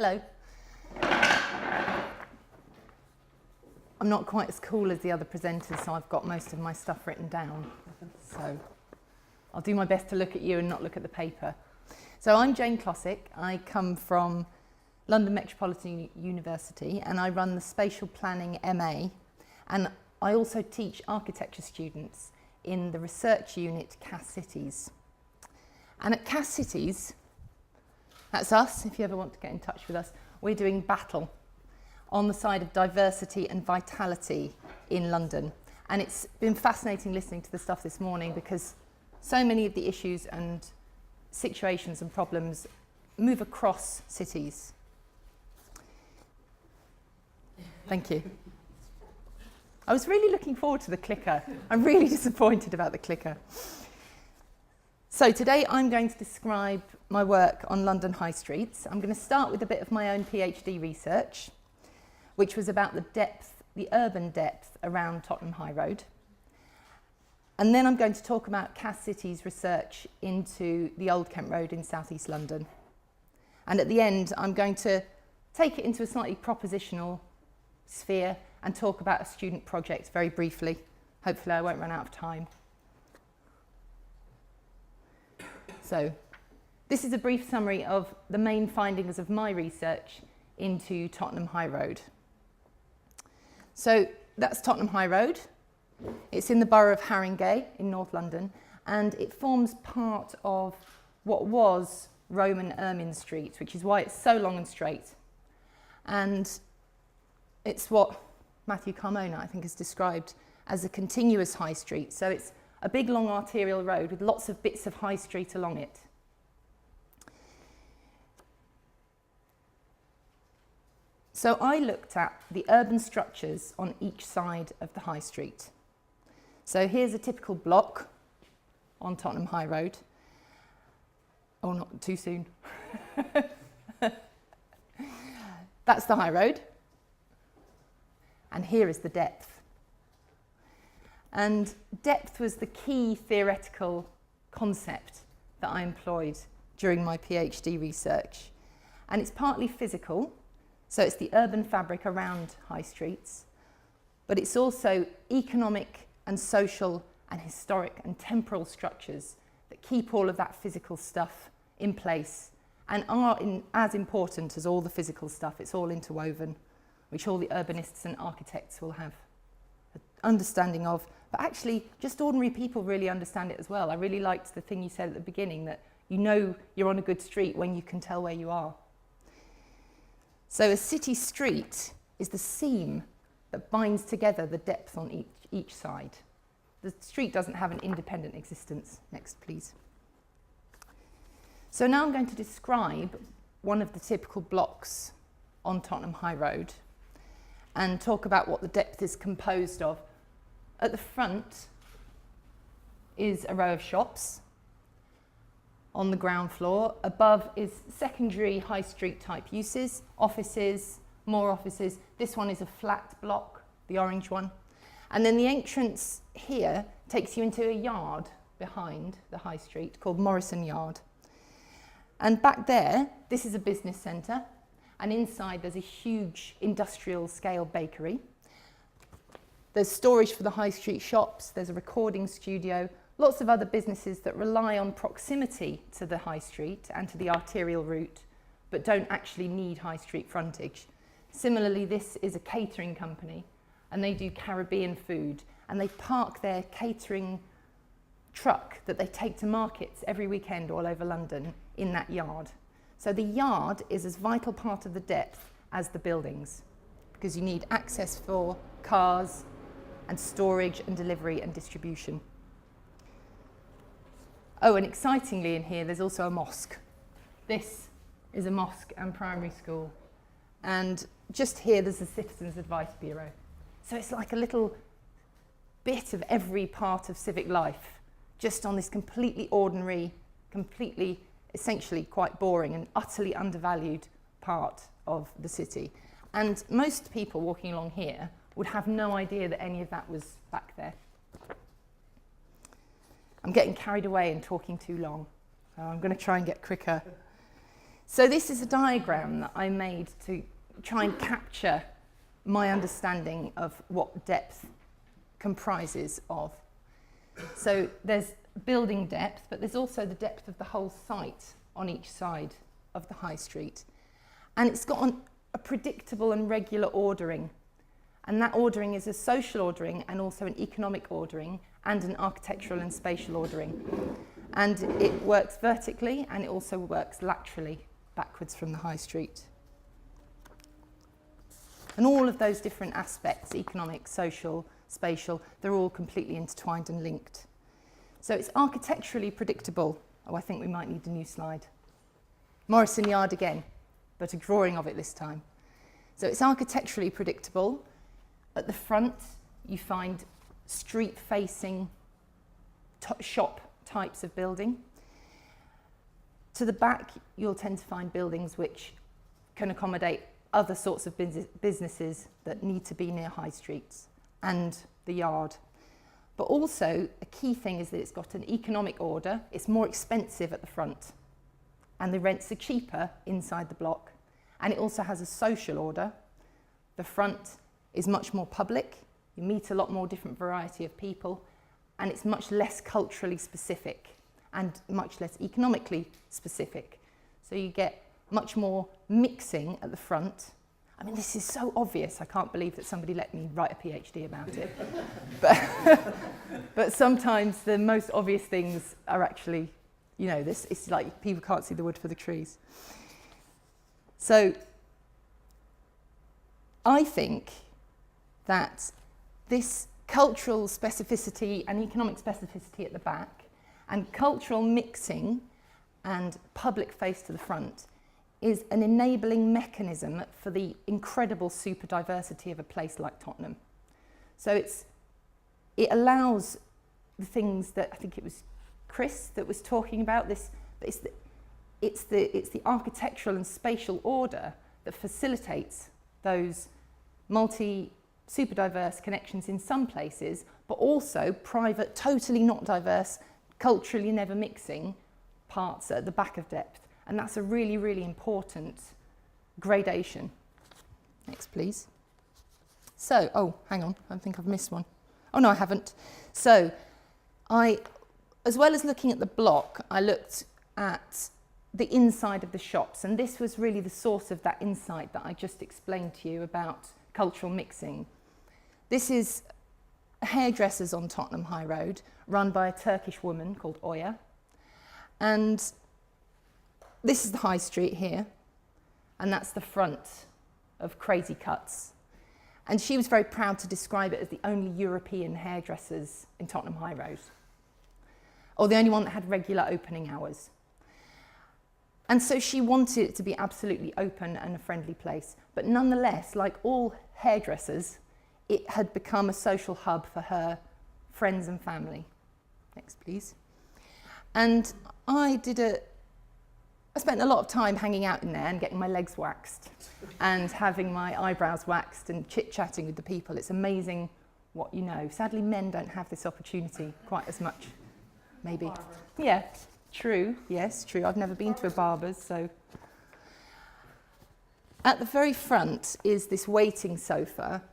Hello. I'm not quite as cool as the other presenters, so I've got most of my stuff written down. So I'll do my best to look at you and not look at the paper. So I'm Jane Clossick. I come from London Metropolitan University and I run the Spatial Planning MA, and I also teach architecture students in the research unit CAS Cities. And at CAS Cities, that's us, if you ever want to get in touch with us, we're doing battle on the side of diversity and vitality in London. And it's been fascinating listening to the stuff this morning because so many of the issues and situations and problems move across cities. Thank you. I was really looking forward to the clicker. I'm really disappointed about the clicker. So today I'm going to describe my work on London high streets. I'm going to start with a bit of my own PhD research, which was about the urban depth around Tottenham High Road. And then I'm going to talk about CAS Cities research into the Old Kent Road in South East London. And at the end, I'm going to take it into a slightly propositional sphere and talk about a student project very briefly. Hopefully I won't run out of time. So this is a brief summary of the main findings of my research into Tottenham High Road. So that's Tottenham High Road. It's in the borough of Haringey in North London, and it forms part of what was Roman Ermine Street, which is why it's so long and straight. And it's what Matthew Carmona, I think, has described as a continuous high street. So it's a big long arterial road with lots of bits of high street along it. So I looked at the urban structures on each side of the high street. So here's a typical block on Tottenham High Road. Oh, not too soon. That's the high road. And here is the depth. And depth was the key theoretical concept that I employed during my PhD research. And it's partly physical, so it's the urban fabric around high streets, but it's also economic and social and historic and temporal structures that keep all of that physical stuff in place and are as important as all the physical stuff. It's all interwoven, which all the urbanists and architects will have an understanding of. But actually, just ordinary people really understand it as well. I really liked the thing you said at the beginning, that you know you're on a good street when you can tell where you are. So a city street is the seam that binds together the depth on each side. The street doesn't have an independent existence. Next, please. So now I'm going to describe one of the typical blocks on Tottenham High Road and talk about what the depth is composed of. At the front is a row of shops on the ground floor. Above is secondary high street type uses, offices, more offices. This one is a flat block, the orange one. And then the entrance here takes you into a yard behind the high street called Morrison Yard. And back there, this is a business centre. And inside there's a huge industrial scale bakery. There's storage for the high street shops, there's a recording studio, lots of other businesses that rely on proximity to the high street and to the arterial route, but don't actually need high street frontage. Similarly, this is a catering company, and they do Caribbean food, and they park their catering truck that they take to markets every weekend all over London in that yard. So the yard is as vital part of the depth as the buildings, because you need access for cars and storage and delivery and distribution. Oh, and excitingly in here, there's also a mosque. This is a mosque and primary school. And just here, there's the Citizens Advice Bureau. So it's like a little bit of every part of civic life, just on this completely ordinary, completely, essentially quite boring and utterly undervalued part of the city. And most people walking along here would have no idea that any of that was back there. I'm getting carried away and talking too long. I'm going to try and get quicker. So this is a diagram that I made to try and capture my understanding of what depth comprises of. So there's building depth, but there's also the depth of the whole site on each side of the high street. And it's got a predictable and regular ordering. And that ordering is a social ordering and also an economic ordering and an architectural and spatial ordering. And it works vertically and it also works laterally backwards from the high street. And all of those different aspects, economic, social, spatial, they're all completely intertwined and linked. So it's architecturally predictable. Oh, I think we might need a new slide. Morrison Yard again, but a drawing of it this time. So it's architecturally predictable. At the front, you find street-facing shop types of building. To the back, you'll tend to find buildings which can accommodate other sorts of businesses that need to be near high streets and the yard. But also, a key thing is that it's got an economic order. It's more expensive at the front, and the rents are cheaper inside the block. And it also has a social order. The front is much more public. You meet a lot more different variety of people, and it's much less culturally specific and much less economically specific. So you get much more mixing at the front. I mean, this is so obvious. I can't believe that somebody let me write a PhD about it. But sometimes the most obvious things are actually, you know, this. It's like people can't see the wood for the trees. So I think that this cultural specificity and economic specificity at the back and cultural mixing and public face to the front is an enabling mechanism for the incredible super diversity of a place like Tottenham. So it allows the things that I think it was Chris that was talking about, this. It's the architectural and spatial order that facilitates those super diverse connections in some places, but also private, totally not diverse, culturally never mixing parts at the back of depth. And that's a really, really important gradation. Next, please. So, oh, hang on, I think I've missed one. Oh, no, I haven't. So, as well as looking at the block, I looked at the inside of the shops, and this was really the source of that insight that I just explained to you about cultural mixing. This is hairdressers on Tottenham High Road, run by a Turkish woman called Oya. And this is the high street here, and that's the front of Crazy Cuts. And she was very proud to describe it as the only European hairdressers in Tottenham High Road, or the only one that had regular opening hours. And so she wanted it to be absolutely open and a friendly place. But nonetheless, like all hairdressers, it had become a social hub for her friends and family. Next, please. And I spent a lot of time hanging out in there and getting my legs waxed and having my eyebrows waxed and chit-chatting with the people. It's amazing what you know. Sadly, men don't have this opportunity quite as much, maybe. Barber. Yeah, true. Yes, true. I've never been to a barber's, so. At the very front is this waiting sofa,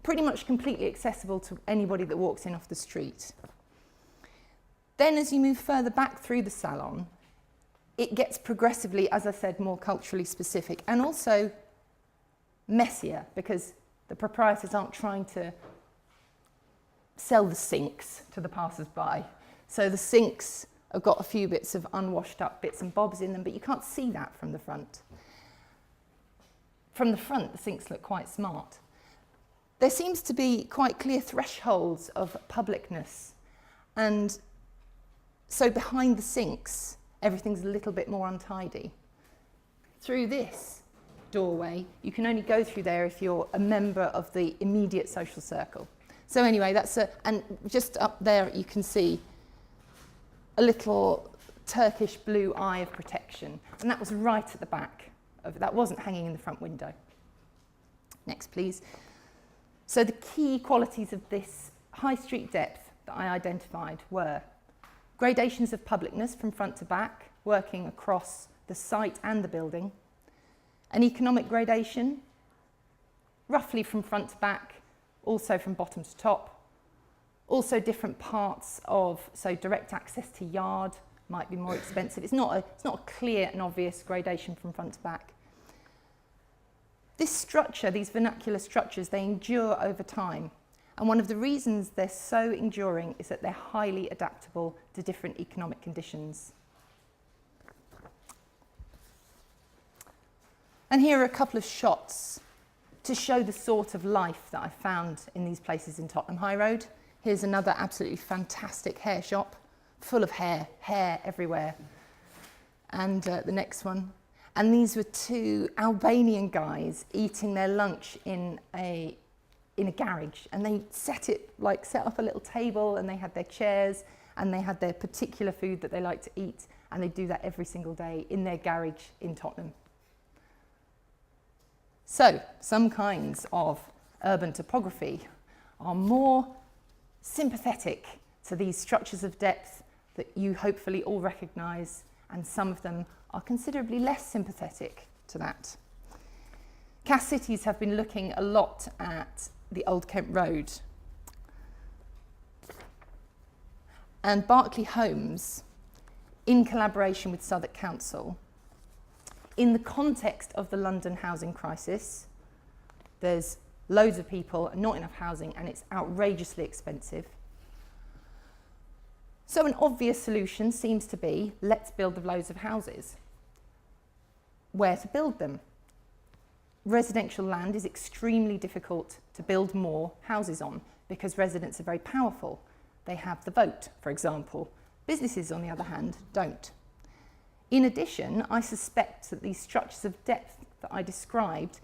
pretty much completely accessible to anybody that walks in off the street. Then as you move further back through the salon, it gets progressively, as I said, more culturally specific and also messier because the proprietors aren't trying to sell the sinks to the passers-by. So the sinks have got a few bits of unwashed up bits and bobs in them, but you can't see that from the front. From the front, the sinks look quite smart. There seems to be quite clear thresholds of publicness. And so behind the sinks, everything's a little bit more untidy. Through this doorway, you can only go through there if you're a member of the immediate social circle. So anyway, and just up there you can see a little Turkish blue eye of protection. And that was right at the back. That wasn't hanging in the front window. Next, please. So the key qualities of this high street depth that I identified were gradations of publicness from front to back, working across the site and the building. An economic gradation, roughly from front to back, also from bottom to top. Also different parts of, so direct access to yard might be more expensive. It's not a clear and obvious gradation from front to back. This structure, these vernacular structures, they endure over time. And one of the reasons they're so enduring is that they're highly adaptable to different economic conditions. And here are a couple of shots to show the sort of life that I found in these places in Tottenham High Road. Here's another absolutely fantastic hair shop, full of hair everywhere. And the next one. And these were two Albanian guys eating their lunch in a garage, and they set up a little table, and they had their chairs, and they had their particular food that they like to eat, and they do that every single day in their garage in Tottenham. So, some kinds of urban topography are more sympathetic to these structures of depth that you hopefully all recognise, and some of them are considerably less sympathetic to that. Cass Cities have been looking a lot at the Old Kent Road. And Berkeley Homes, in collaboration with Southwark Council, in the context of the London housing crisis, there's loads of people and not enough housing, and it's outrageously expensive. So an obvious solution seems to be, let's build loads of houses. Where to build them? Residential land is extremely difficult to build more houses on because residents are very powerful. They have the vote, for example. Businesses, on the other hand, don't. In addition, I suspect that these structures of depth that I described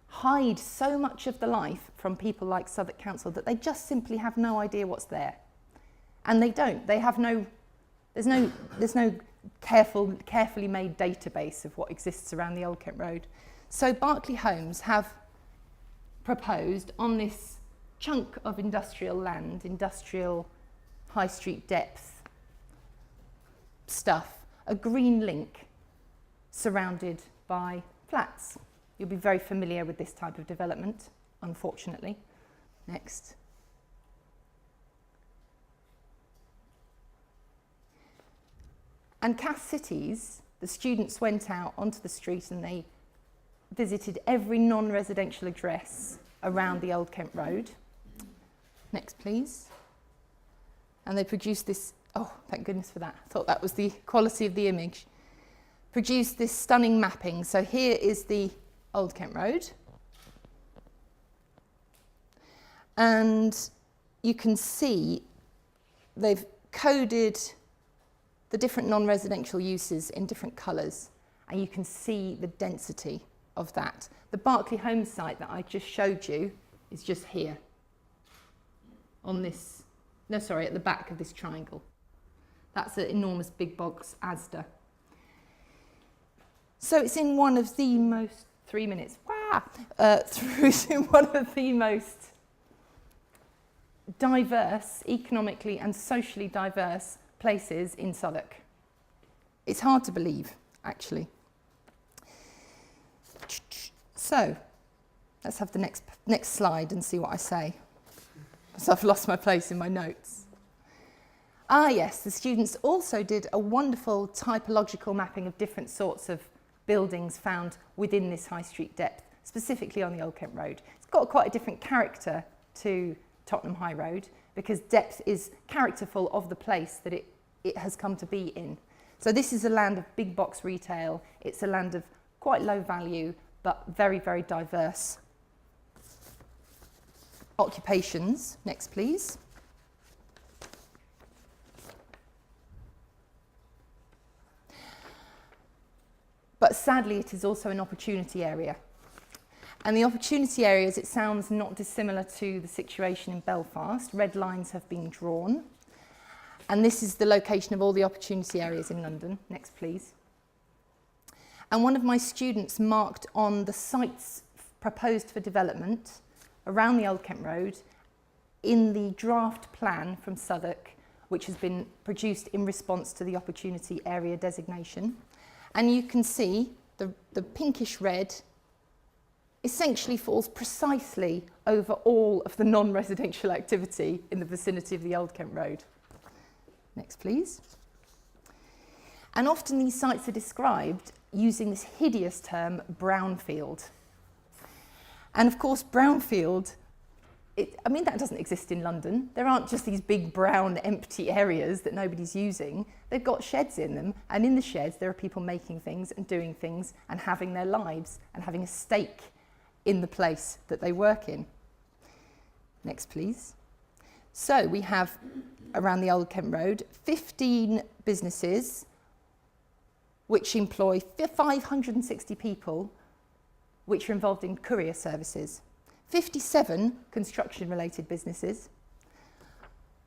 hide so much of the life from people like Southwark Council that they just simply have no idea what's there. And they don't. They have there's no carefully made database of what exists around the Old Kent Road. So Berkeley Homes have proposed on this chunk of industrial land, industrial high street depth stuff, a green link surrounded by flats. You'll be very familiar with this type of development, unfortunately. Next. And Cass Cities, the students went out onto the street and they visited every non-residential address around the Old Kent Road. Next, please. And they produced this, oh, thank goodness for that. I thought that was the quality of the image. Produced this stunning mapping. So here is the Old Kent Road. And you can see they've coded the different non-residential uses in different colours, and you can see the density of that. The Berkeley Homes site that I just showed you is just here on this, no, sorry, at the back of this triangle. That's an enormous big box Asda. So it's in one of the most, 3 minutes, it's in one of the most diverse, economically and socially diverse places in Southwark. It's hard to believe, actually. So, let's have the next slide and see what I say. So I've lost my place in my notes. Ah yes, the students also did a wonderful typological mapping of different sorts of buildings found within this high street depth, specifically on the Old Kent Road. It's got quite a different character to Tottenham High Road because depth is characterful of the place that it has come to be in. So this is a land of big box retail. It's a land of quite low value, but very, very diverse occupations. Next, please. But sadly, it is also an opportunity area. And the opportunity areas, it sounds not dissimilar to the situation in Belfast. Red lines have been drawn. And this is the location of all the opportunity areas in London. Next, please. And one of my students marked on the sites proposed for development around the Old Kent Road in the draft plan from Southwark, which has been produced in response to the opportunity area designation. And you can see the pinkish red essentially falls precisely over all of the non-residential activity in the vicinity of the Old Kent Road. Next, please. And often these sites are described using this hideous term, brownfield. And of course, brownfield, that doesn't exist in London. There aren't just these big brown empty areas that nobody's using. They've got sheds in them, and in the sheds there are people making things and doing things and having their lives and having a stake in the place that they work in. Next, please. So we have, around the Old Kent Road, 15 businesses which employ 560 people, which are involved in courier services. 57 construction-related businesses.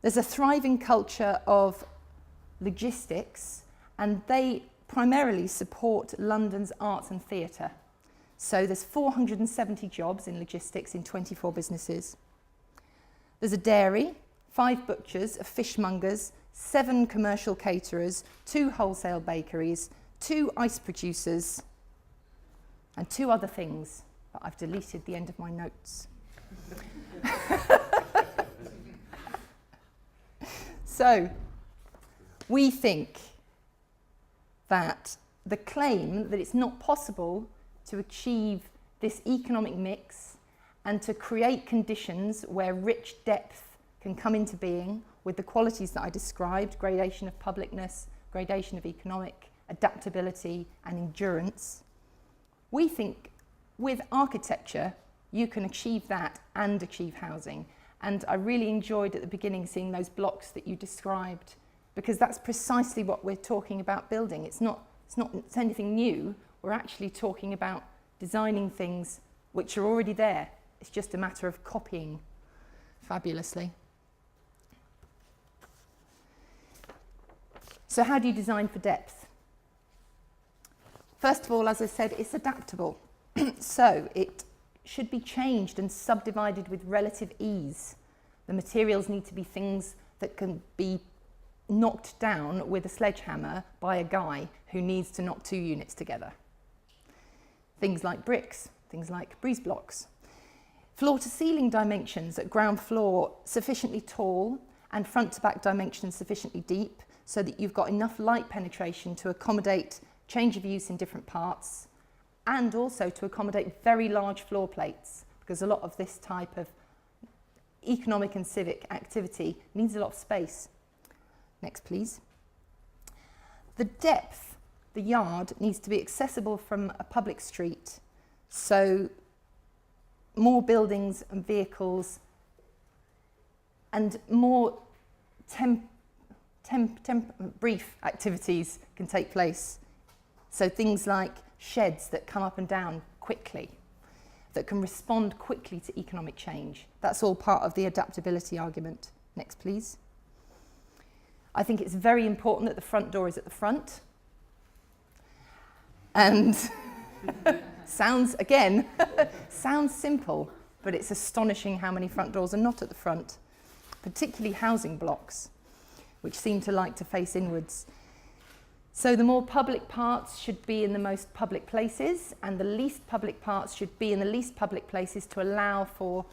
There's a thriving culture of logistics, and they primarily support London's arts and theatre. So there's 470 jobs in logistics in 24 businesses. There's a dairy, 5 butchers, a fishmongers, 7 commercial caterers, 2 wholesale bakeries, 2 ice producers, and 2 other things, but I've deleted the end of my notes. So, we think that the claim that it's not possible to achieve this economic mix and to create conditions where rich depth can come into being with the qualities that I described, gradation of publicness, gradation of economic, adaptability and endurance, we think with architecture you can achieve that and achieve housing. And I really enjoyed at the beginning seeing those blocks that you described, because that's precisely what we're talking about building. It's not anything new. We're actually talking about designing things which are already there. It's just a matter of copying fabulously. So how do you design for depth? First of all, as I said, it's adaptable. So it should be changed and subdivided with relative ease. The materials need to be things that can be knocked down with a sledgehammer by a guy who needs to knock 2 units together. Things like bricks, things like breeze blocks. Floor to ceiling dimensions at ground floor sufficiently tall and front to back dimensions sufficiently deep so that you've got enough light penetration to accommodate change of use in different parts, and also to accommodate very large floor plates, because a lot of this type of economic and civic activity needs a lot of space. Next, please. The depth, the yard, needs to be accessible from a public street, so more buildings and vehicles and more brief activities can take place. So things like sheds that come up and down quickly, that can respond quickly to economic change. That's all part of the adaptability argument. Next, please. I think it's very important that the front door is at the front. And sounds simple, but it's astonishing how many front doors are not at the front, particularly housing blocks, which seem to like to face inwards. So the more public parts should be in the most public places, and the least public parts should be in the least public places to allow for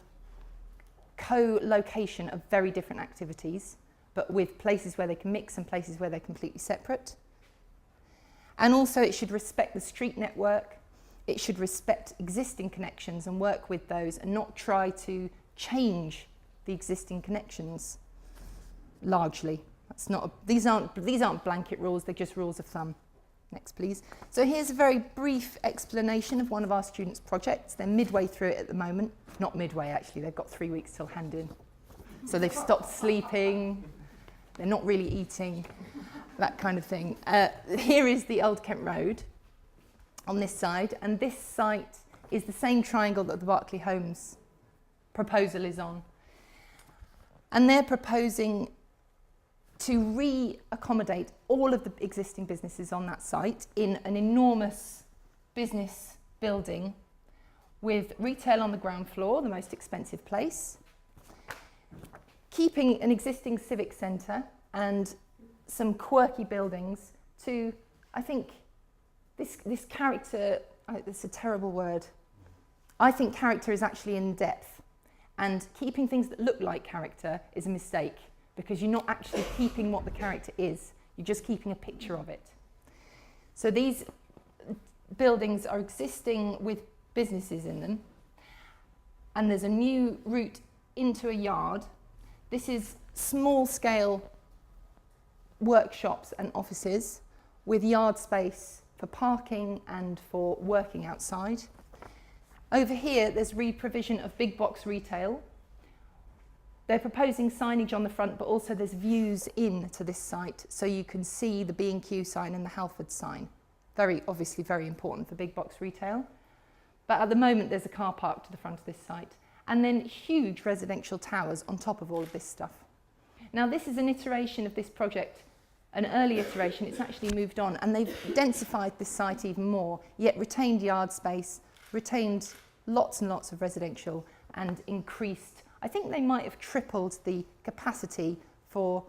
co-location of very different activities, but with places where they can mix and places where they're completely separate. And also it should respect the street network, it should respect existing connections and work with those and not try to change the existing connections largely. These aren't blanket rules, they're just rules of thumb. Next, please. So here's a very brief explanation of one of our students' projects. They're midway through it at the moment. Not midway, actually, they've got 3 weeks till hand in. So they've stopped sleeping, they're not really eating, that kind of thing. Here is the Old Kent Road on this side, and this site is the same triangle that the Berkeley Homes proposal is on. And they're proposing to re-accommodate all of the existing businesses on that site in an enormous business building with retail on the ground floor, the most expensive place, keeping an existing civic centre and some quirky buildings to, I think, this character, it's a terrible word. I think character is actually in depth, and keeping things that look like character is a mistake because you're not actually keeping what the character is, you're just keeping a picture of it. So these buildings are existing with businesses in them, and there's a new route into a yard. This is small scale workshops and offices with yard space for parking and for working outside. Over here there's re-provision of big box retail. They're proposing signage on the front, but also there's views into this site so you can see the B&Q sign and the Halford sign. Obviously very important for big box retail. But at the moment there's a car park to the front of this site, and then huge residential towers on top of all of this stuff. Now this is an iteration of this project, an early iteration. It's actually moved on, and they've densified this site even more, yet retained yard space, retained lots and lots of residential, and increased, I think they might have tripled the capacity for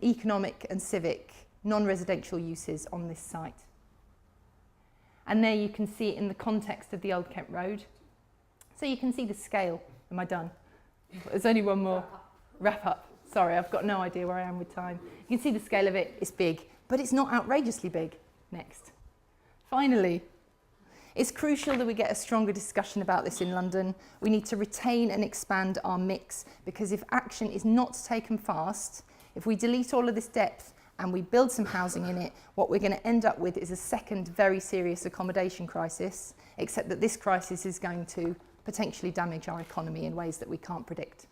economic and civic non-residential uses on this site. And there you can see it in the context of the Old Kent Road. So you can see the scale. Am I done? There's only one more. Wrap up. Sorry, I've got no idea where I am with time. You can see the scale of it. It's big, but it's not outrageously big. Next. Finally, it's crucial that we get a stronger discussion about this in London. We need to retain and expand our mix, because if action is not taken fast, if we delete all of this depth and we build some housing in it, what we're going to end up with is a second very serious accommodation crisis, except that this crisis is going to potentially damage our economy in ways that we can't predict.